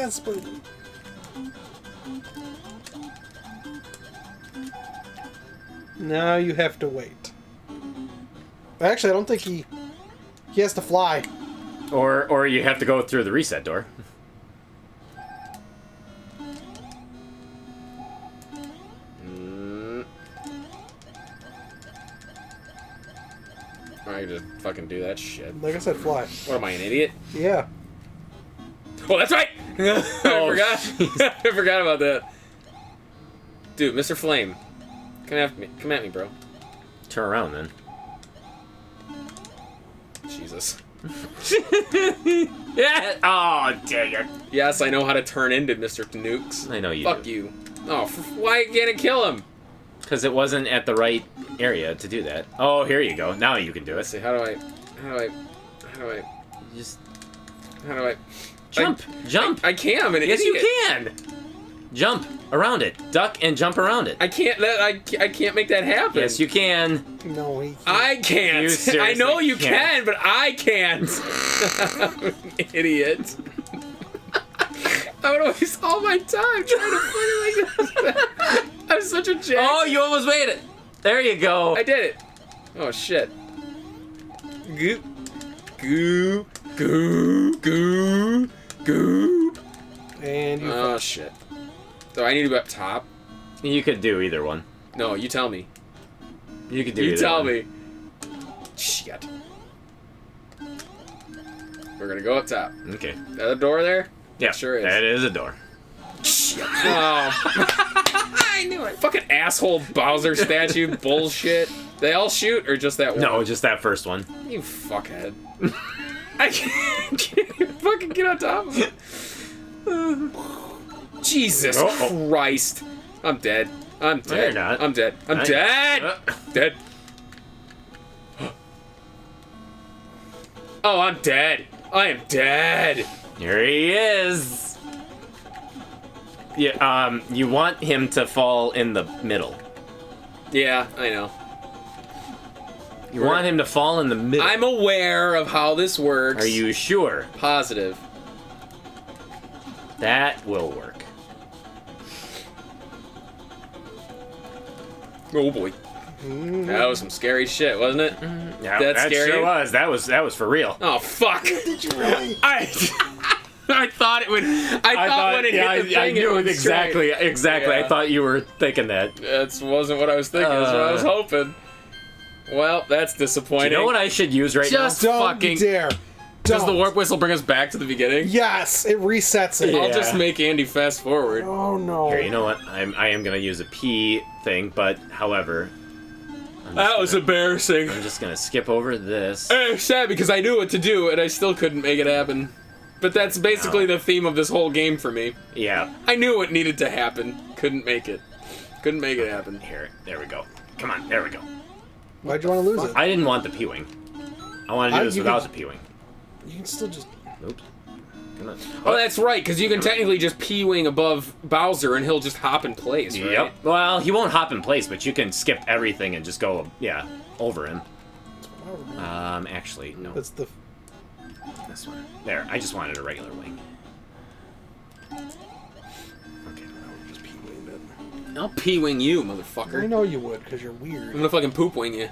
Casper. Now you have to wait. Actually, I don't think he has to fly. Or you have to go through the reset door. I can just fucking do that shit. Like I said, fly. What am I, an idiot? Yeah. Oh, that's right! I forgot. I forgot about that. Dude, Mr. Flame. Come at me, bro. Turn around then. Jesus. Yeah. Oh, dang it. Yes, I know how to turn into Mr. Nukes. I know you Fuck do. you. Oh, why can't it kill him? Because it wasn't at the right area to do that. Oh, here you go. Now you can do Let's it. see, how do I Just jump? jump. I can't, I'm an Yes, idiot. you can. Jump around it. Duck and jump around it. I can't, I can't make that happen. Yes, you can. No, he can't. I can't. You seriously I know you can't. can, but I can't. I'm an idiot. I would waste all my time trying to fucking like this. I'm such a jack. Oh, you almost made it. There you go. I did it. Oh shit. Goop. Goop. Goop. Goop. Goop. And you Oh shit. So I need to be up top? You could do either one. No, you tell me. You could do You either tell one. me. Shit. We're gonna go up top. Okay. That a door there? Yeah, Sure is. That is a door. Oh. I knew it. Fucking asshole Bowser statue bullshit. They all shoot or just that one? No, just that first one. You fuckhead. I can't even fucking get on top of it. Jesus Uh-oh. Christ. I'm dead. I'm dead. No, you're not. I'm dead. I'm Nice. dead. Dead. Oh, I'm dead. I am dead. Here he is. Yeah, you want him to fall in the middle. Yeah, I know. You want him to fall in the middle. I'm aware of how this works. Are you sure? Positive. That will work. Oh boy. That was some scary shit, wasn't it? Yeah, That that scary? sure was. That was for real. Oh fuck. Did you really? I thought it would. I thought when it hit the thing, I knew it would exactly. strike. Exactly. Yeah. I thought you were thinking that. That wasn't what I was thinking. That's what I was hoping. Well, that's Do disappointing. you know what I should use right Just Don't fucking. dare. Does the Don't. warp whistle bring us back to the beginning? Yes, it resets it. Yeah. I'll just make Andy fast forward. Oh no. now? Here, you know what? I am gonna use a P thing, but however, That was embarrassing. I'm just gonna skip over this. It's sad because I knew what to do and I still couldn't make it happen. But that's basically the theme of this whole game for me. Yeah. I knew what needed to happen. Couldn't make it. Couldn't make it happen. Here. There we go. Come on. There we go. Why'd you want to lose it? I didn't want the P-wing. I want to do this you without can- the P-wing. You can still just. Oops. Come on. Oh, that's right, because you can technically just P-wing above Bowser and he'll just hop in place, right? Yep. Well, he won't hop in place, but you can skip everything and just go, yeah, over him. Actually, no. That's the. This one. There. I just wanted a regular wing. Okay. Just P-winged it. I'll P-wing you, I motherfucker. know you would, because you're I'm weird. gonna fucking poop-wing you.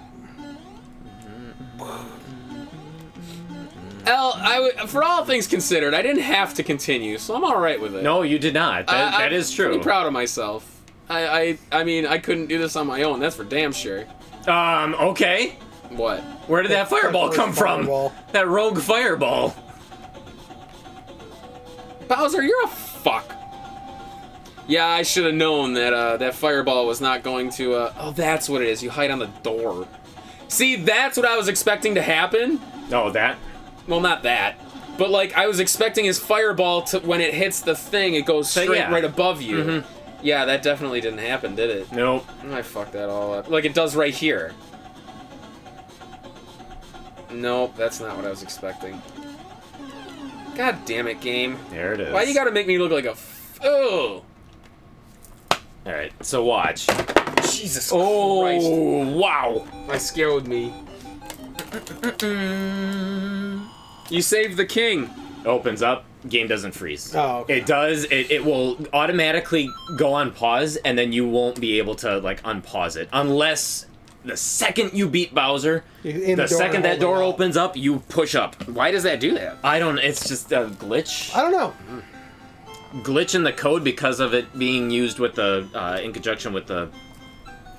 For all things considered, I didn't have to continue, so I'm alright with it. No, you did not. That is I'm true. pretty proud of myself. I mean, I couldn't do this on my own, that's for damn sure. Okay. What? Where did that fireball come from? Fireball. That rogue fireball. Bowser, you're a fuck. Yeah, I should have known that that fireball was not going to. Oh, that's what it is. You hide on the door. See, that's what I was expecting to happen. Oh, that? Well, not that, but like I was expecting his fireball to when it hits the thing, it goes straight yeah. right above you. Yeah, that definitely didn't happen, did it? Nope. I fucked that all up. Like it does right here. Nope, that's not what I was expecting. God damn it, game. There it is. Why you gotta make me look like a oh? Alright, so watch. Jesus Christ. Oh, wow. That scared me. You saved the king. Opens up. game doesn't freeze. Oh, okay. It does. It will automatically go on pause, and then you won't be able to like unpause it unless the second you beat Bowser, the second that door opens up, you push up. Why does that do that? I don't. It's just a glitch. I don't know. Glitch in the code because of it being used with the in conjunction with the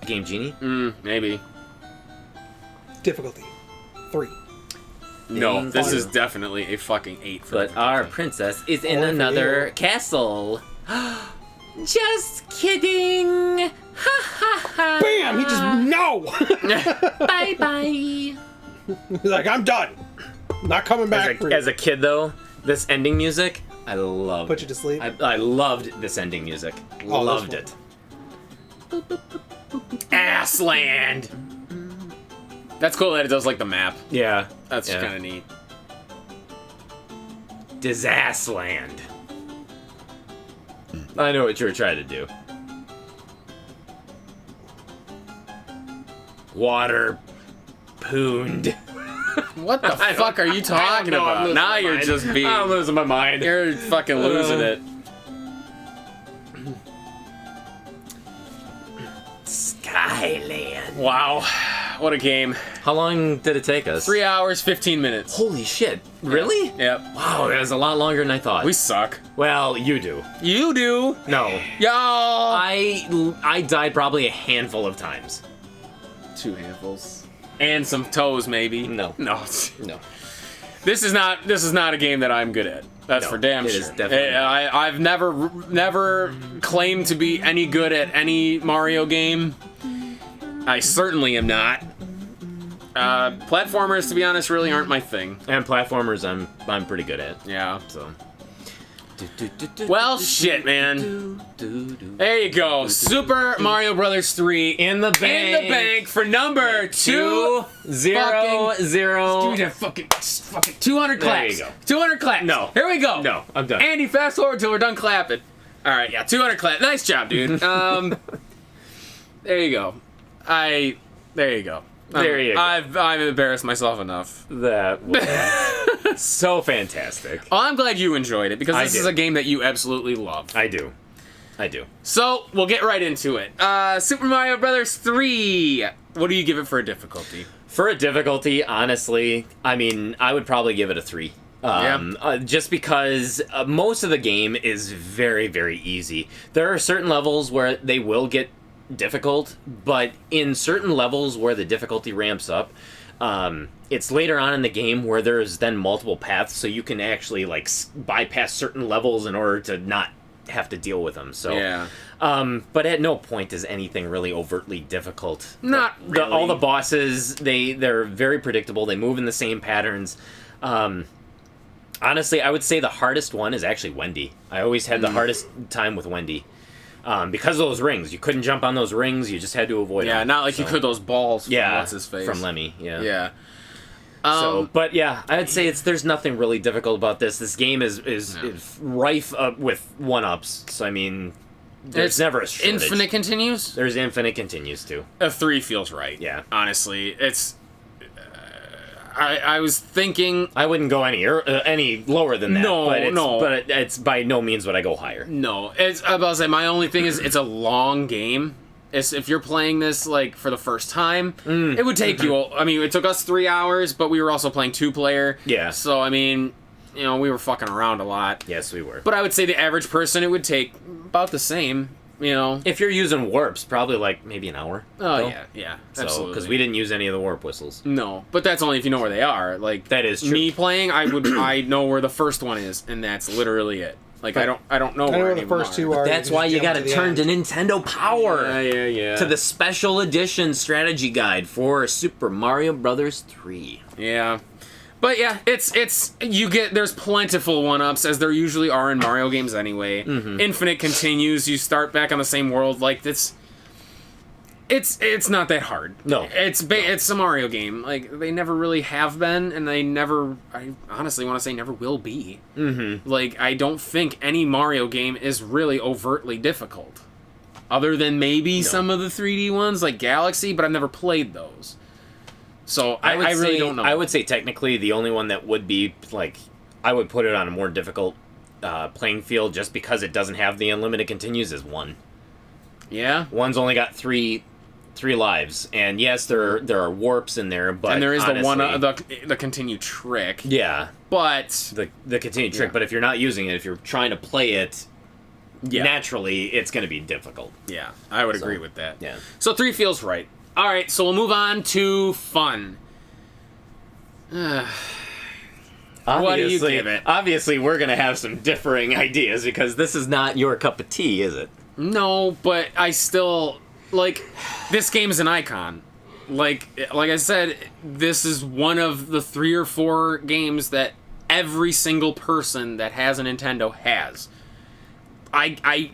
Game Genie. Maybe. Difficulty 3. No, this Fire. is definitely a fucking 8 for But our difficulty. princess is in Only for another you. castle. Just kidding. Ha ha ha. Bam! He just no. Bye bye. He's like, I'm done. Not coming back. for you. As a kid, though, this ending music, I loved. Put you to sleep. I loved this ending music. Oh, Loved this it. Assland! That's cool that it does like the map. Yeah. That's yeah. kind of neat. Disassland. I know what you were trying to do. Water pooned. What the fuck are you talking about? Now you're just being... I'm losing my mind. You're fucking losing it. Skyland. Wow. What a game. How long did it take us? 3 hours, 15 minutes. Holy shit. Really? Yep. Wow, that was a lot longer than I thought. We suck. Well, you do. You do. No. Y'all. I died probably a handful of times. 2 handfuls. And some toes, maybe. No. No. No. This is not a game that I'm good at. That's No, for damn it sure. is definitely not. I've never claimed to be any good at any Mario game. I certainly am not. Platformers, to be honest, really aren't my thing. And platformers I'm pretty good at. Yeah. So. Well, shit, man. There you go. Super Mario Brothers 3 In the bank. in the bank for number 2. 2-0-0. Dude, that fucking 200 There claps. you go. 200 claps. No. Here we go. No, I'm done. Andy, fast forward till we're done clapping. All right, yeah, 200 claps. Nice job, dude. There you go. There you go. There you go. I've embarrassed myself enough. That was so fantastic. Oh, I'm glad you enjoyed it because I this is did. a game that you absolutely love. I do. So we'll get right into it. Super Mario Brothers 3. What do you give it for a difficulty? For a difficulty, honestly, I mean, I would probably give it a 3. Just because most of the game is very, very easy. There are certain levels where they will get difficult, but in certain levels where the difficulty ramps up, it's later on in the game where there's then multiple paths, so you can actually like bypass certain levels in order to not have to deal with them. So Yeah. but at no point is anything really overtly difficult. Not really. All the bosses, they're very predictable. They move in the same patterns. Honestly, I would say the hardest one is actually Wendy. I always had the hardest time with Wendy. Because of those rings. You couldn't jump on those rings, you just had to avoid them. Yeah, not like you could those balls from Yeah, what's his face. from Lemmy, yeah. Yeah. So, but yeah, I'd say there's nothing really difficult about this. This game is rife with one-ups. So I mean, there's It's never a shortage. Infinite continues? There's infinite continues too. A 3 feels right. Yeah. Honestly, it's. I was thinking. I wouldn't go any lower than that. No, but it's, no. But it's by no means would I go higher. No, it's I'm about to say my only thing is it's a long game. It's, if you're playing this like for the first time, it would take you. I mean, it took us 3 hours, but we were also playing 2-player. Yeah. So I mean, you know, we were fucking around a lot. Yes, we were. But I would say the average person, it would take about the same. You know. If you're using warps, probably like maybe an hour. Oh though. yeah, So absolutely. because we didn't use any of the warp whistles. No, but that's only if you know where they are. Like That is true. Me playing, I know where the first one is, and that's literally it. Like I don't know I know where where any the of them first two are. That's just why you jump got to the turn end. to Nintendo Power. Yeah. To the special edition strategy guide for Super Mario Brothers 3. Yeah. But yeah, it's you get there's plentiful one-ups as there usually are in Mario games anyway. Infinite continues, you start back on the same world like it's not that hard. No. It's a Mario game. Like they never really have been and they never I honestly want to say never will be. Like I don't think any Mario game is really overtly difficult. Other than maybe some of the 3D ones like Galaxy, but I've never played those. So I really don't know. I would say technically the only one that would be like I would put it on a more difficult playing field just because it doesn't have the unlimited continues is 1. Yeah. 1's only got three lives, and yes, there are warps in there, but and there is honestly, the continue trick. Yeah, but the continued trick. Yeah. But if you're not using it, if you're trying to play it yeah, naturally, it's going to be difficult. yeah, I would So, agree with that. Yeah. So 3 feels right. All right, so we'll move on to fun. What do you give it? Obviously, we're going to have some differing ideas because this is not your cup of tea, is it? No, but I still like this game is an icon. Like I said, this is one of the 3 or 4 games that every single person that has a Nintendo has. I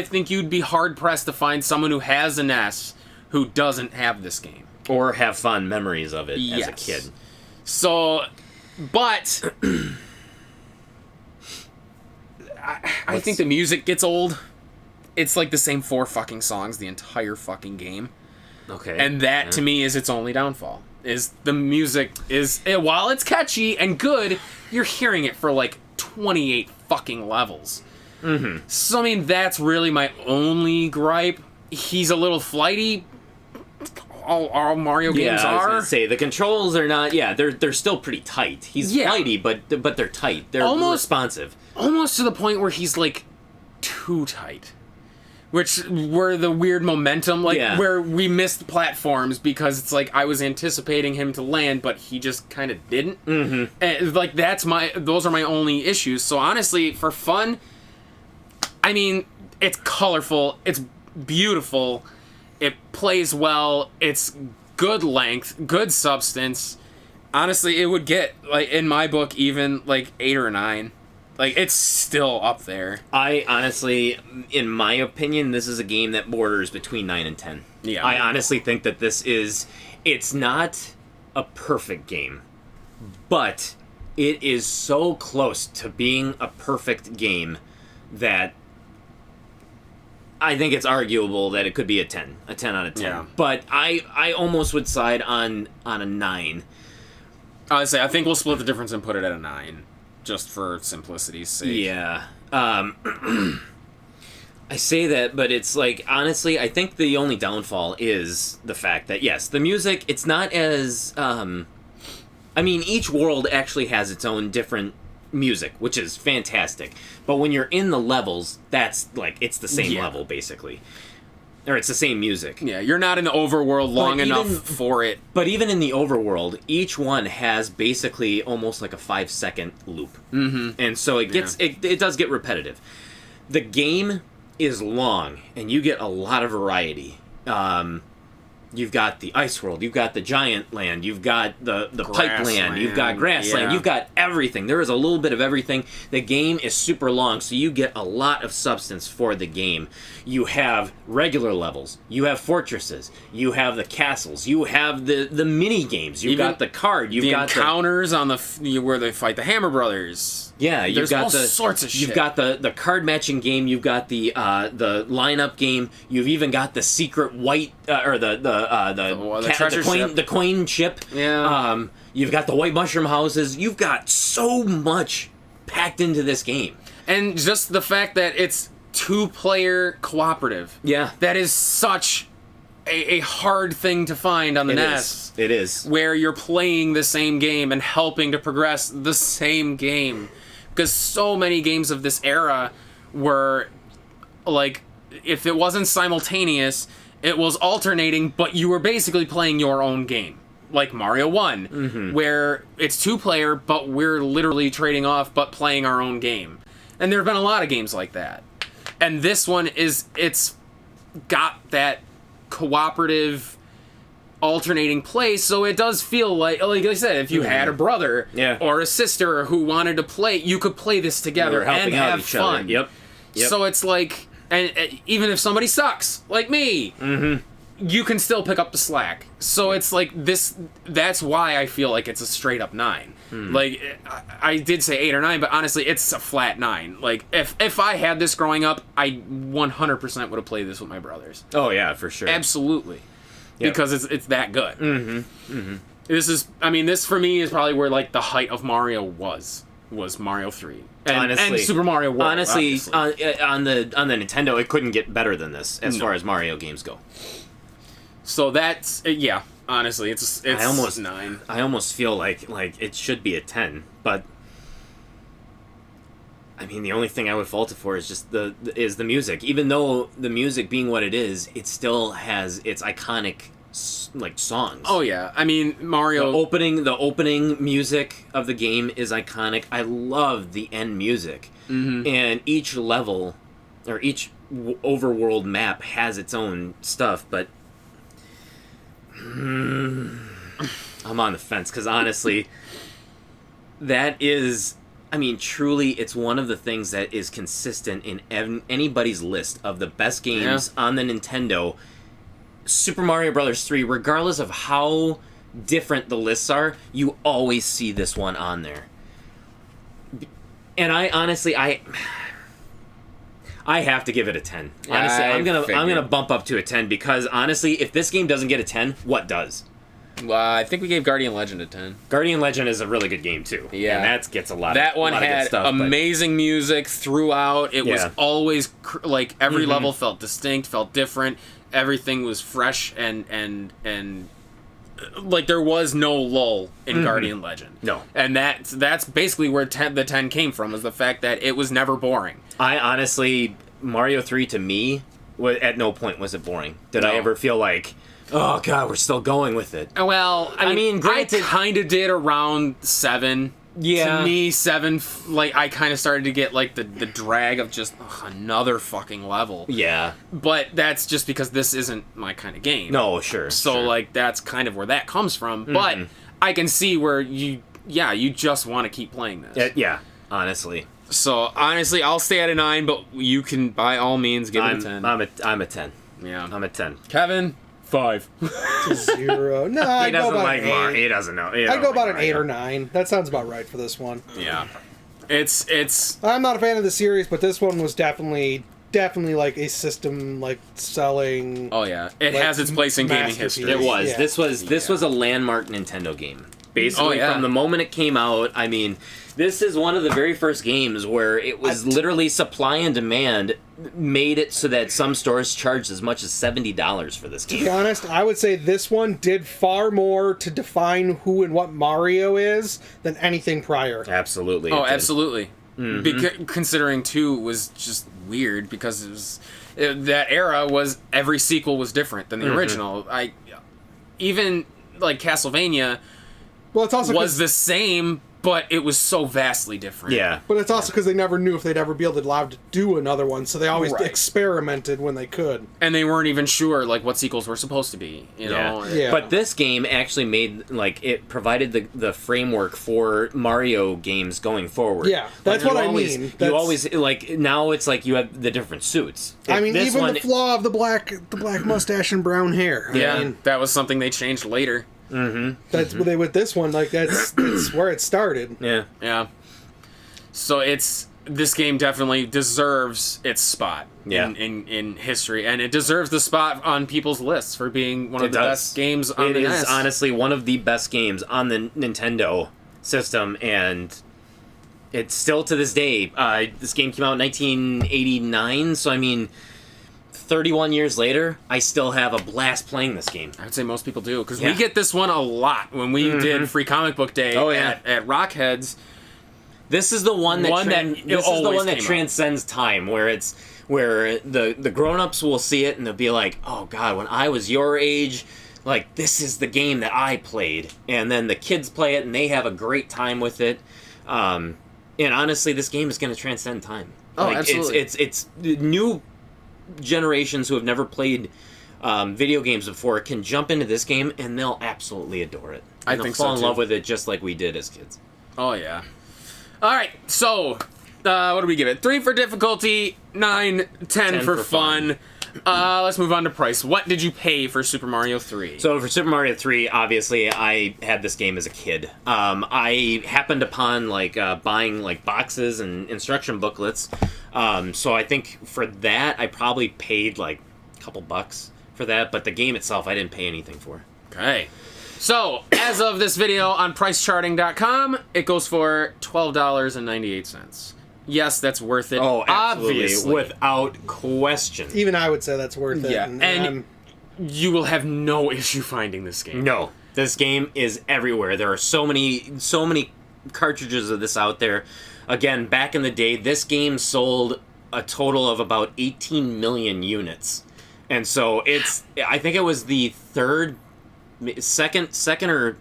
think you'd be hard pressed to find someone who has an NES who doesn't have this game. Or have fond memories of it as a Yes. kid. So, but I think the music gets old. It's like the same 4 fucking songs the entire fucking game. Okay. And that, to me, is its only downfall. Is the music is... While it's catchy and good, you're hearing it for, like, 28 fucking levels. Mm-hmm. So, I mean, that's really my only gripe. He's a little flighty. All Mario games I was are. gonna say the controls are not. Yeah, they're still pretty tight. He's Yeah. flighty, but they're tight. They're Almost- responsive. Almost to the point where he's, like, too tight. Which were the weird momentum, like, Yeah. where we missed platforms because it's like I was anticipating him to land, but he just kind of didn't. Mm-hmm. And, like, those are my only issues. So, honestly, for fun, I mean, it's colorful, it's beautiful, it plays well, it's good length, good substance. Honestly, it would get, like, in my book, even, like, 8 or 9. Like, it's still up there. I honestly, in my opinion, this is a game that borders between 9 and 10. Yeah. I honestly think that it's not a perfect game, but it is so close to being a perfect game that I think it's arguable that it could be a 10 out of 10. Yeah. But I almost would side on a 9. Honestly, I think we'll split the difference and put it at a 9. Just for simplicity's sake. Yeah. I say that, but it's like, honestly, I think the only downfall is the fact that, yes, the music, it's not as, I mean, each world actually has its own different music, which is fantastic. But when you're in the levels, that's, like, it's the same Yeah. level, basically. Or it's the same music. Yeah, you're not in the overworld long But enough even- for it. But even in the overworld, each one has basically almost like a 5-second loop. Mm-hmm. And so it gets it does get repetitive. The game is long, and you get a lot of variety. You've got the ice world, you've got the giant land, you've got the pipe land, you've got grassland, yeah. you've got everything. There is a little bit of everything. The game is super long, so you get a lot of substance for the game. You have regular levels, you have fortresses, you have the castles, you have the mini games, you've Even got the card, you've The got encounters on the where they fight the Hammer Brothers. yeah, you've There's got all the sorts of shit. You've got the card matching game. You've got the lineup game. You've even got the secret white or the treasure ship. the coin chip. Yeah. You've got the white mushroom houses. You've got so much packed into this game. And just the fact that it's 2-player cooperative. Yeah. That is such a hard thing to find on the It NES. is. It is. Where you're playing the same game and helping to progress the same game. Because so many games of this era were, like, if it wasn't simultaneous, it was alternating, but you were basically playing your own game. Like Mario 1, where it's 2-player, but we're literally trading off, but playing our own game. And there have been a lot of games like that. And this one it's got that cooperative alternating play, so it does feel like I said, if you had a brother Yeah. or a sister who wanted to play, you could play this together We're helping and out have each fun. other. Yep. So it's like, and even if somebody sucks, like me, you can still pick up the slack. So it's like this. That's why I feel like it's a straight up 9. Like I did say 8 or 9, but honestly, it's a flat 9. Like if I had this growing up, I 100% would have played this with my brothers. Oh yeah, for sure. Absolutely. Yep. Because it's that good. This is, I mean, this for me is probably where like the height of Mario was. was Mario 3. And, Honestly, and Super Mario World. honestly, obviously. on the Nintendo, it couldn't get better than this as far as Mario games go. So that's yeah. Honestly, it's I almost 9. I almost feel like it should be a 10, but I mean the only thing I would fault it for is just the music. Even though the music being what it is, it still has its iconic like songs. Oh yeah, I mean Mario. The opening music of the game is iconic. I love the end music, and each level or each overworld map has its own stuff, but. I'm on the fence because honestly, that is, I mean, truly, it's one of the things that is consistent in anybody's list of the best games on the Nintendo. Super Mario Brothers 3, regardless of how different the lists are, you always see this one on there. And I honestly, I have to give it a 10. Honestly, I'm gonna bump up to a 10 because honestly, if this game doesn't get a 10, what does? Well, I think we gave Guardian Legend a 10. Guardian Legend is a really good game too. Yeah, and that gets a lot. That one lot had of good stuff, amazing music throughout. It was always like every level felt distinct, felt different. Everything was fresh and like there was no lull in Guardian Legend. No, and that's basically where the 10 came from, was the fact that it was never boring. I honestly, Mario 3 to me, at no point was it boring. Did I ever feel like, oh god, we're still going with it? Well, I mean, granted, I kind of did around 7. Yeah. To me, 7, like, I kind of started to get, like, the drag of just another fucking level. Yeah. But that's just because this isn't my kind of game. No, sure. So, sure. like, that's kind of where that comes from. But I can see where you just want to keep playing this. Yeah, honestly. So, honestly, I'll stay at a 9, but you can, by all means, give it a 10. I'm a 10. Yeah. I'm a 10. Kevin? 5. 0. No, I He go doesn't about like an Mario. 8. He doesn't know. I go about an 8 or 9. That sounds about right for this one. Yeah. It's I'm not a fan of the series, but this one was definitely like a system like selling. Oh yeah, it like, has its place in gaming masterpiece. history. It was. Yeah. This was a landmark Nintendo game. Basically, Oh, yeah. from the moment it came out, I mean, this is one of the very first games where it was literally supply and demand made it so that some stores charged as much as $70 for this To be game. honest, I would say this one did far more to define who and what Mario is than anything prior. Absolutely. Oh, it did. absolutely. Considering 2 was just weird because that era was every sequel was different than the original. Even like Castlevania Well, it's also was the same, but it was so vastly different. Yeah. But it's also because they never knew if they'd ever be able to do another one, so they always Right. experimented when they could. And they weren't even sure like what sequels were supposed to be. You know. Yeah. But this game actually made, like, it provided the framework for Mario games going forward. Yeah, that's Like, what you I always- mean. You always, like, now it's like you have the different suits. I mean, This even one, the flaw of the black mustache and brown hair. Yeah, I mean, that was something they changed later. that's what they with this one. Like that's where it started. Yeah. Yeah. So this game definitely deserves its spot in history, and it deserves the spot on people's lists for being one of the best games on It the is NES. honestly one of the best games on the Nintendo system, and it's still to this day. This game came out in 1989, so I mean, 31 years later, I still have a blast playing this game. I'd say most people do, because Yeah. we get this one a lot when we did Free Comic Book Day Oh, yeah. at Rockheads. This is the one that always came transcends time, where the grown-ups will see it and they'll be like, "Oh God, when I was your age, like this is the game that I played," and then the kids play it and they have a great time with it. And honestly, this game is going to transcend time. Oh, Like, absolutely. It's new generations who have never played video games before can jump into this game and they'll absolutely adore it. I And they'll think so, fall in too. love with it just like we did as kids. Oh, yeah. All right, so what do we give it? 3 for difficulty, 9, 10 for fun. Let's move on to price. What did you pay for Super Mario 3? So for Super Mario 3, obviously, I had this game as a kid. I happened upon buying like boxes and instruction booklets. So I think for that, I probably paid like a couple bucks for that. But the game itself, I didn't pay anything for. Okay. So, as of this video on pricecharting.com, it goes for $12.98. Yes, that's worth it. Oh, absolutely, obviously. without question. Even I would say that's worth it. Yeah, And, and you will have no issue finding this game. No, this game is everywhere. There are so many cartridges of this out there. Again, back in the day, this game sold a total of about 18 million units. And so I think it was the second or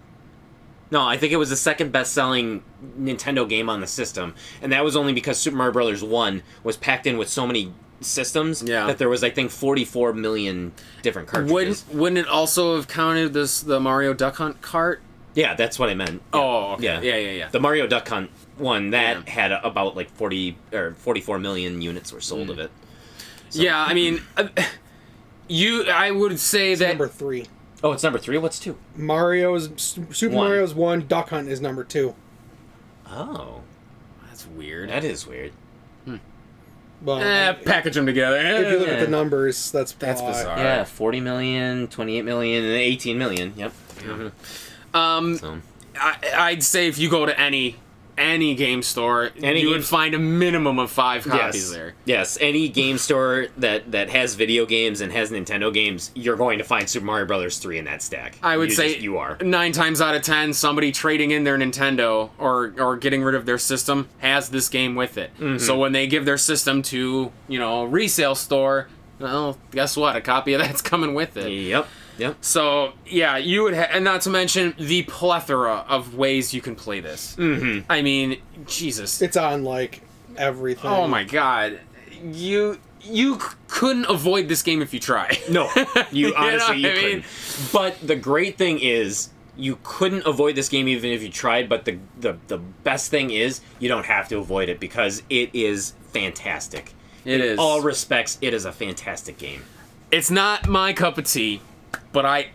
no, I think it was the second best-selling Nintendo game on the system, and that was only because Super Mario Brothers 1 was packed in with so many systems that there was, I think, 44 million different cartridges. Wouldn't it also have counted the Mario Duck Hunt cart? Yeah, that's what I meant. Yeah. Oh, okay. Yeah. The Mario Duck Hunt one that had about like 40 or 44 million units were sold of it. So. Yeah, I mean, I would say that number 3. Oh, it's number 3. What's 2? Super Mario's 1. Duck Hunt is number 2. Oh, that's weird. that is weird. Well, package them together. if you look at the numbers, that's bizarre. Yeah, 40 million, 28 million, and 18 million. Yep. Mm-hmm. I'd say if you go to any game store, you would find a minimum of 5 copies there. Yes, any game store that has video games and has Nintendo games, you're going to find Super Mario Brothers 3 in that stack. I would say you are 9 times out of 10, somebody trading in their Nintendo or getting rid of their system has this game with it. Mm-hmm. So when they give their system to a resale store, well, guess what? A copy of that's coming with it. Yep. So, yeah, you would and not to mention the plethora of ways you can play this. Mm-hmm. I mean, Jesus. It's on, like, everything. Oh, my God. You couldn't avoid this game if you tried. No, you honestly you couldn't. But the great thing is, you couldn't avoid this game even if you tried, but the best thing is, you don't have to avoid it because it is fantastic. In all respects, it is a fantastic game. It's not my cup of tea. But I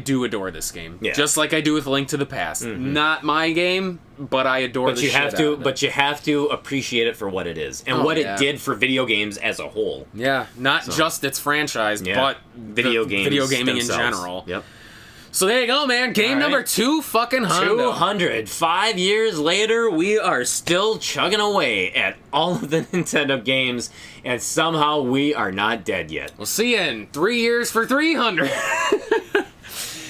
do adore this game. Yeah. Just like I do with Link to the Past. Mm-hmm. Not my game, but I adore the shit out of it. But you have to appreciate it for what it is. And what it did for video games as a whole. Yeah, not just its franchise, but video gaming in general. Yep. So there you go, man. Game number 2 fucking 200. 5 years later, we are still chugging away at all of the Nintendo games, and somehow we are not dead yet. We'll see you in 3 years for 300.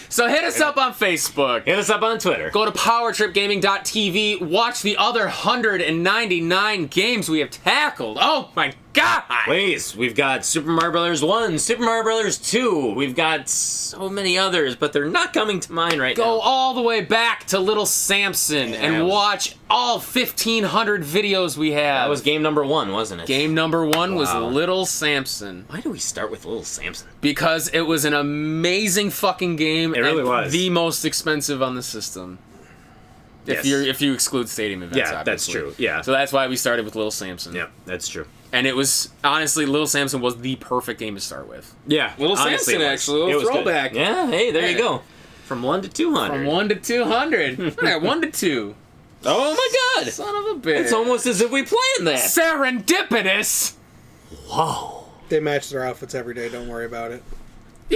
So hit us up on Facebook. Hit us up on Twitter. Go to powertripgaming.tv. Watch the other 199 games we have tackled. Oh my God! Please, we've got Super Mario Brothers 1, Super Mario Brothers 2. We've got so many others, but they're not coming to mind right now. Go all the way back to Little Samson and watch all 1,500 videos we have. That was game number 1, wasn't it? Game number 1 was Little Samson. Why do we start with Little Samson? Because it was an amazing fucking game. It really was. The most expensive on the system. If you exclude stadium events, yeah, obviously. That's true. Yeah. So that's why we started with Little Samson. Yeah, that's true. And it was, honestly, Little Samson was the perfect game to start with. Yeah. Little Samson, actually. A little throwback. Good. Yeah, hey, there you go. From 1 to 200. From 1 to 200. Yeah, 1 to 2. Oh my God. Son of a bitch. It's almost as if we planned that. Serendipitous. Whoa. They match their outfits every day, don't worry about it.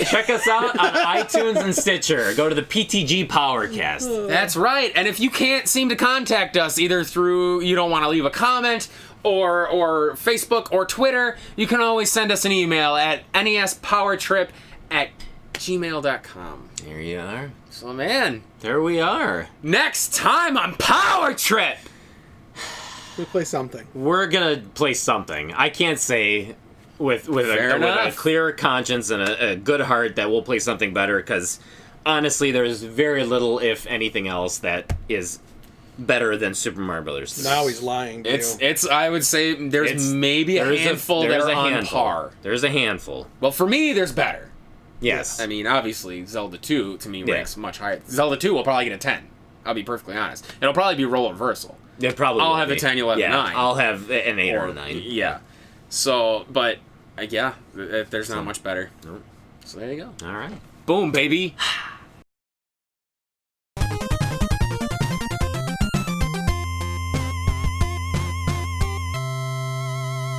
Check us out on iTunes and Stitcher. Go to the PTG Powercast. That's right. And if you can't seem to contact us, either through you don't want to leave a comment or Facebook or Twitter, you can always send us an email at nespowertrip@gmail.com. There you are. So, man. There we are. Next time on Power Trip! We play something. We're going to play something. I can't say with a clear conscience and a good heart that we'll play something better, because honestly, there's very little, if anything else, that is better than Super Mario Brothers 3. Now he's lying to you. It's I would say there's maybe a handful that are on par. There's a handful. Well, for me, there's better. Yes. I mean, obviously, Zelda 2, to me, ranks much higher. Zelda 2 will probably get a 10. I'll be perfectly honest. It'll probably be role reversal. It probably I'll have a 10, you'll have a 9. I'll have an 8 or a 9. Yeah. So, but, there's not much better. Nope. So there you go. All right. Boom, baby.